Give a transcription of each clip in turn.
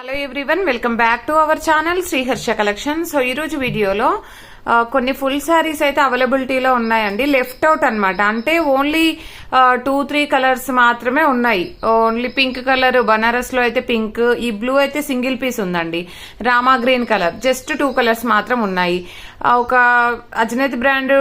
Hello everyone, welcome back to our channel Sriharsha collection. So ఈ రోజు వీడియోలో కొన్ని ఫుల్ శారీస్ అయితే అవైలబిలిటీలో ఉన్నాయండి. లెఫ్ట్ అవుట్ అన్నమాట, అంటే ఓన్లీ 2-3 కలర్స్ మాత్రమే ఉన్నాయి. ఓన్లీ పింక్ కలర్, బనారస్ లో అయితే పింక్, ఈ బ్లూ అయితే సింగిల్ పీస్ ఉందండి. Rama green colour, just 2 colours మాత్రం ఉన్నాయి. ఒక అజనేత్ బ్రాండ్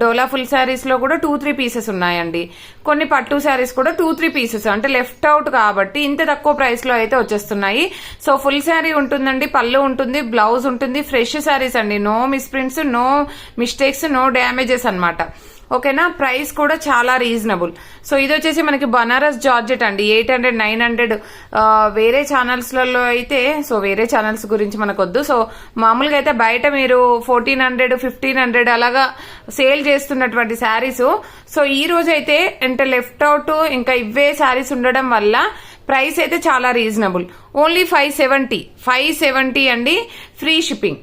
డోలా ఫుల్ శారీస్ లో కూడా 2-3 పీసెస్ ఉన్నాయండి. కొన్ని పట్టు శారీస్ కూడా 2-3 పీసెస్, అంటే లెఫ్ట్ అవుట్ కాబట్టి ఇంత తక్కువ ప్రైస్ లో అయితే వచ్చేస్తున్నాయి. సో ఫుల్ శారీ ఉంటుందండి, పళ్ళు ఉంటుంది, బ్లౌజ్ ఉంటుంది, ఫ్రెష్ శారీస్ అండి, no misprints, no mistakes, no damages అన్నమాట. ఓకేనా, ప్రైస్ కూడా చాలా రీజనబుల్. సో ఇది వచ్చేసి మనకి బనారస్ జార్జెట్ అండి, 800-900. వేరే ఛానల్స్లలో అయితే, సో వేరే ఛానల్స్ గురించి మనకు వద్దు. సో మామూలుగా అయితే బయట మీరు 1400-1500 అలాగా సేల్ చేస్తున్నటువంటి శారీస్. సో ఈ రోజు అయితే అంటే లెఫ్ట్ అవుట్ ఇంకా ఇవే శారీస్ ఉండడం వల్ల ప్రైస్ అయితే చాలా రీజనబుల్. ఓన్లీ 570 అండి, ఫ్రీ షిప్పింగ్.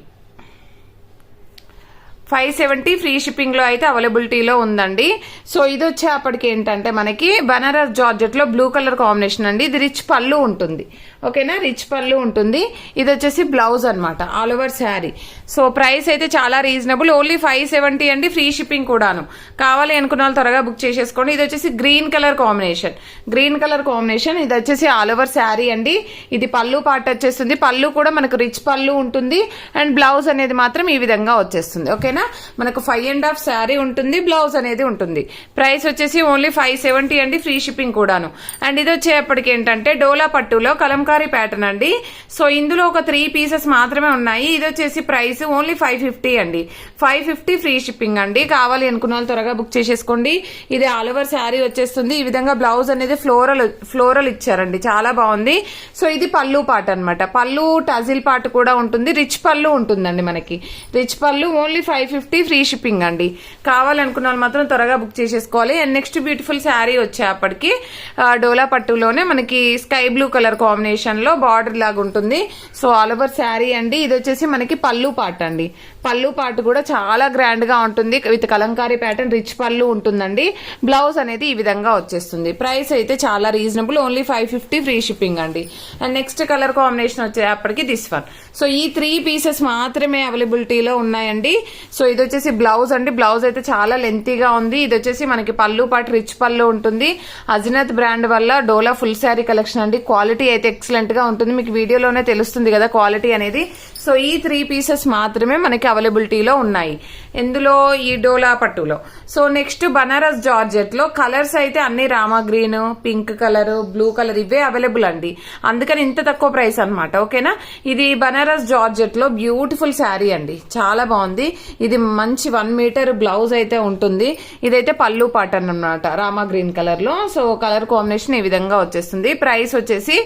570 ఫ్రీ షిప్పింగ్ లో అయితే అవైలబిలిటీలో ఉందండి. సో ఇది వచ్చేప్పటికి ఏంటంటే మనకి బనారస్ జార్జెట్ లో బ్లూ కలర్ కాంబినేషన్ అండి. ఇది రిచ్ పళ్ళు ఉంటుంది, ఓకేనా, రిచ్ పళ్ళు ఉంటుంది. ఇది వచ్చేసి బ్లౌజ్ అన్నమాట, all over sari. So price అయితే చాలా రీజనబుల్, ఓన్లీ 570 అండి, ఫ్రీ షిప్పింగ్ కూడాను. కావాలి అనుకున్న వాళ్ళు త్వరగా బుక్ చేసేసుకోండి. ఇది వచ్చేసి గ్రీన్ కలర్ కాంబినేషన్, ఇది వచ్చేసి ఆల్ ఓవర్ శారీ అండి. ఇది పళ్ళు పార్ట్ వచ్చేస్తుంది, పళ్ళు కూడా మనకు రిచ్ పళ్ళు ఉంటుంది, అండ్ బ్లౌజ్ అనేది మాత్రం ఈ విధంగా వచ్చేస్తుంది. ఓకేనా, మనకు 5.5 శారీ ఉంటుంది, బ్లౌజ్ అనేది ఉంటుంది. ప్రైస్ వచ్చేసి ఓన్లీ 570 అండి, ఫ్రీ షిప్పింగ్ కూడాను. అండ్ ఇది వచ్చేప్పటికి ఏంటంటే డోలా పట్టులో కలంకారీ ప్యాటర్న్ అండి. సో ఇందులో ఒక 3 పీసెస్ మాత్రమే ఉన్నాయి. ఇది వచ్చేసి ప్రైస్ ఓన్లీ 550 అండి, 550 ఫ్రీ షిప్పింగ్ అండి. కావాలి అనుకున్న వాళ్ళు త్వరగా బుక్ చేసేసుకోండి. ఇది ఆల్ ఓవర్ శారీ వచ్చేస్తుంది. ఈ విధంగా బ్లౌజ్ అనేది ఫ్లోరల్ ఇచ్చారండి, చాలా బాగుంది. సో ఇది పళ్ళు పార్ట్ అనమాట, పళ్ళు టజిల్ పార్ట్ కూడా ఉంటుంది, రిచ్ పళ్ళు ఉంటుందండి మనకి. రిచ్ పళ్ళు ఓన్లీ 550 ఫ్రీ షిప్పింగ్ అండి. కావాలనుకున్న వాళ్ళు మాత్రం త్వరగా బుక్ చేసేసుకోవాలి. అండ్ నెక్స్ట్ బ్యూటిఫుల్ శారీ వచ్చేప్పటికి డోలా పట్టులోనే మనకి స్కై బ్లూ కలర్ కాంబినేషన్ లో బార్డర్ లాగా ఉంటుంది. సో ఆల్ ఓవర్ శారీ అండి. ఇది వచ్చేసి మనకి పళ్ళు పార్ట్ అండి, పళ్ళు పార్ట్ కూడా చాలా గ్రాండ్ గా ఉంటుంది, విత్ కలంకారీ ప్యాటర్న్, రిచ్ పళ్ళు ఉంటుందండి. బ్లౌజ్ అనేది ఈ విధంగా వచ్చేస్తుంది. ప్రైస్ అయితే చాలా రీజనబుల్, ఓన్లీ 550 ఫ్రీ షిప్పింగ్ అండి. అండ్ నెక్స్ట్ కలర్ కాంబినేషన్ వచ్చేప్పటికి దిస్ వన్. సో ఈ 3 పీసెస్ మాత్రమే అవైలబిలిటీలో ఉన్నాయండి. సో ఇది వచ్చేసి బ్లౌజ్ అండి, బ్లౌజ్ అయితే చాలా లెంతీగా ఉంది. ఇది వచ్చేసి మనకి పళ్ళు పాటు రిచ్ పళ్ళు ఉంటుంది. అజనత్ బ్రాండ్ వల్ల డోలా ఫుల్ శారీ కలెక్షన్ అండి. క్వాలిటీ అయితే ఎక్సలెంట్ గా ఉంటుంది, మీకు వీడియోలోనే తెలుస్తుంది కదా క్వాలిటీ అనేది. సో ఈ 3 పీసెస్ మాత్రమే మనకి అవైలబిలిటీలో ఉన్నాయి ఇందులో, ఈ డోలా పట్టులో. సో నెక్స్ట్ బనారస్ జార్జెట్ లో కలర్స్ అయితే అన్ని Rama green, pink colour, blue colour ఇవే అవైలబుల్ అండి, అందుకని ఇంత తక్కువ ప్రైస్ అనమాట. ఓకేనా, ఇది బనారస్ జార్జెట్ లో బ్యూటిఫుల్ శారీ అండి, చాలా బాగుంది. ఇది మంచి 1 మీటర్ బ్లౌజ్ అయితే ఉంటుంది. ఇదైతే పళ్ళు పాటర్న్ అన్నమాట, రామా గ్రీన్ కలర్ లో. సో కలర్ కాంబినేషన్ ఈ విధంగా వచ్చేస్తుంది. ప్రైస్ వచ్చేసి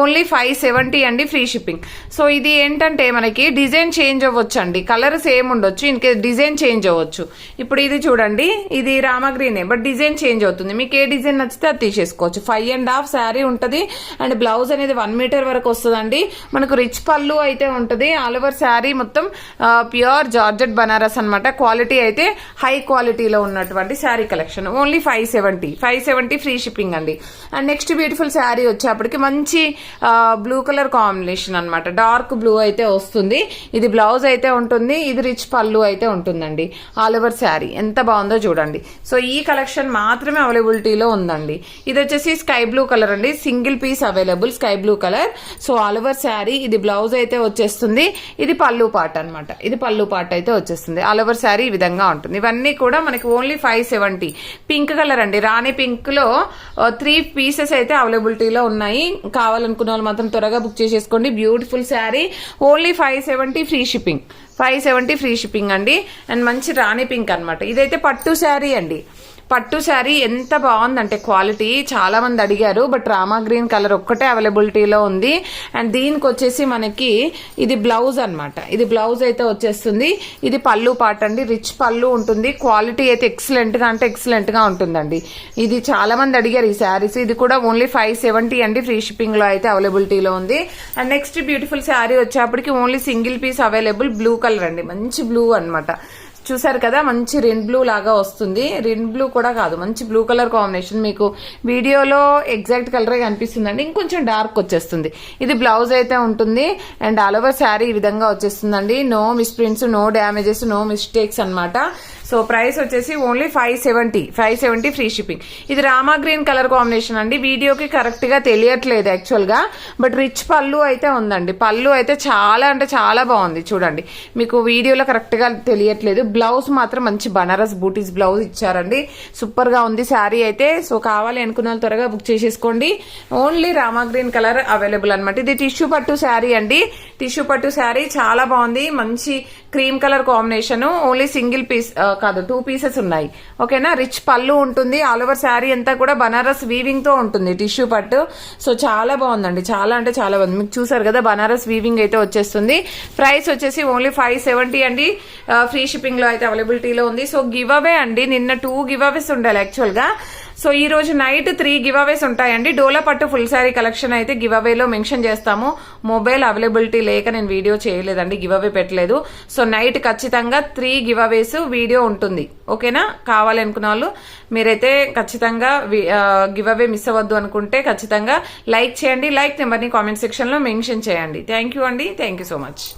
ఓన్లీ 570 అండి, ఫ్రీ షిప్పింగ్. సో ఇది ఏంటంటే మనకి డిజైన్ చేంజ్ అవ్వచ్చు అండి, కలర్ సేమ్ ఉండొచ్చు, ఇన్కేస్ డిజైన్ చేంజ్ అవ్వచ్చు. ఇప్పుడు ఇది చూడండి, ఇది రామా గ్రీనే, బట్ డిజైన్ చేంజ్ అవుతుంది. మీకు ఏ డిజైన్ నచ్చితే అది తీసేసుకోవచ్చు. 5.5 శారీ ఉంటది, అండ్ బ్లౌజ్ అనేది 1 మీటర్ వరకు వస్తుందండి. మనకు రిచ్ పళ్ళు అయితే ఉంటది. ఆల్ ఓవర్ శారీ మొత్తం ప్యూర్ జార్జెట్ బనారస్ అనమాట. క్వాలిటీ అయితే హై క్వాలిటీలో ఉన్నటువంటి sari collection. Only 570 free shipping అండి. అండ్ నెక్స్ట్ బ్యూటిఫుల్ శారీ వచ్చేప్పటికి మంచి బ్లూ కలర్ కాంబినేషన్ అనమాట, డార్క్ బ్లూ అయితే వస్తుంది. ఇది బ్లౌజ్ అయితే ఉంటుంది, ఇది రిచ్ పళ్ళు అయితే ఉంటుందండి. ఆల్ ఓవర్ శారీ ఎంత బాగుందో చూడండి. సో ఈ కలెక్షన్ మాత్రమే అవైలబిలిటీలో ఉందండి. ఇది వచ్చేసి స్కై బ్లూ కలర్ అండి, single piece available, sky blue colour. So all over sari, ఇది బ్లౌజ్ అయితే వచ్చేస్తుంది, ఇది పళ్ళు పార్ట్ అనమాట, ఇది పళ్ళు పార్ట్ అయితే వచ్చేస్తుంది. ఆల్ ఓవర్ శారీ ఈ విధంగా ఉంటుంది. ఇవన్నీ కూడా మనకి ఓన్లీ 570. పింక్ కలర్ అండి, రాణి పింక్ లో 3 పీసెస్ అయితే అవైలబిలిటీలో ఉన్నాయి. కావాలనుకున్న వాళ్ళు మాత్రం త్వరగా బుక్ చేసేసుకోండి. Beautiful sari, only 570 free shipping, 570 free shipping అండి. అండ్ మంచి రాణి పింక్ అనమాట. ఇదైతే పట్టు శారీ అండి, పట్టు శారీ ఎంత బాగుందంటే క్వాలిటీ, చాలా మంది అడిగారు, బట్ రామా గ్రీన్ కలర్ ఒక్కటే అవైలబిలిటీలో ఉంది. అండ్ దీనికి వచ్చేసి మనకి ఇది బ్లౌజ్ అనమాట, ఇది బ్లౌజ్ అయితే వచ్చేస్తుంది. ఇది పళ్ళు పార్ట్ అండి, రిచ్ పళ్ళు ఉంటుంది. క్వాలిటీ అయితే ఎక్సలెంట్ గా ఉంటుందండి. ఇది చాలా మంది అడిగారు ఈ శారీస్. ఇది కూడా ఓన్లీ 570 అండి, ఫ్రీ షిప్పింగ్ లో అయితే అవైలబిలిటీలో ఉంది. అండ్ నెక్స్ట్ బ్యూటిఫుల్ శారీ వచ్చేప్పటికి only single piece available, blue colour అండి, మంచి బ్లూ అనమాట. చూసారు కదా, మంచి రెడ్ బ్లూ లాగా వస్తుంది. రెడ్ బ్లూ కూడా కాదు, మంచి బ్లూ కలర్ కాంబినేషన్. మీకు వీడియోలో ఎగ్జాక్ట్ కలరే కనిపిస్తుందండి, ఇంకొంచెం డార్క్ వచ్చేస్తుంది. ఇది బ్లౌజ్ అయితే ఉంటుంది అండ్ ఆల్ ఓవర్ శారీ ఈ విధంగా వచ్చేస్తుందండి. No misprints, no damages, no mistakes అన్నమాట. సో ప్రైస్ వచ్చేసి ఓన్లీ 570 ఫ్రీ షిప్పింగ్. ఇది రామా గ్రీన్ కలర్ కాంబినేషన్ అండి. వీడియోకి కరెక్ట్ గా తెలియట్లేదు యాక్చువల్ గా, బట్ రిచ్ పళ్ళు అయితే ఉందండి. పళ్ళు అయితే చాలా అంటే చాలా బాగుంది చూడండి. మీకు వీడియోలో కరెక్ట్ గా తెలియట్లేదు. బ్లౌజ్ మాత్రం మంచి బనారస్ బూటీస్ బ్లౌజ్ ఇచ్చారండి. సూపర్ గా ఉంది శారీ అయితే. సో కావాలి అనుకున్న వాళ్ళు త్వరగా బుక్ చేసేసుకోండి. Only Rama green colour available అనమాట. ఇది టిష్యూ పట్టు శారీ అండి. టిష్యూ పట్టు శారీ చాలా బాగుంది. మంచి cream colour combination. Only single piece కాదు, 2 పీసెస్ ఉన్నాయి. ఓకేనా. రిచ్ పళ్ళు ఉంటుంది. ఆల్ ఓవర్ శారీ అంతా కూడా బనారస్ వీవింగ్ తో ఉంటుంది టిష్యూ పట్టు. సో చాలా బాగుందండి, చాలా అంటే చాలా బాగుంది. మీకు చూసారు కదా, బనారస్ వీవింగ్ అయితే వచ్చేస్తుంది. ప్రైస్ వచ్చేసి ఓన్లీ 570 అండి. ఫ్రీ షిప్పింగ్ లో అయితే అవైలబిలిటీలో ఉంది. సో గివ్ అవే అండి. నిన్న 2 గివ్ అవేస్ ఉండాలి యాక్చువల్ గా. సో ఈ రోజు నైట్ 3 గివ్ అవేస్ ఉంటాయండి. డోలా పట్టు ఫుల్ శారీ కలెక్షన్ అయితే గివ్ అవేలో మెన్షన్ చేస్తాము. మొబైల్ అవైలబిలిటీ లేక నేను వీడియో చేయలేదండి, గివ్ అవే పెట్టలేదు. సో నైట్ ఖచ్చితంగా 3 గివ్ అవేస్ వీడియో ఉంటుంది. ఓకేనా. కావాలనుకున్న వాళ్ళు మీరైతే ఖచ్చితంగా గివ్ అవే మిస్ అవ్వద్దు అనుకుంటే ఖచ్చితంగా లైక్ చేయండి. లైక్ నెంబర్ని కామెంట్ సెక్షన్ లో మెన్షన్ చేయండి. థ్యాంక్ యూ అండి. Thank you so much.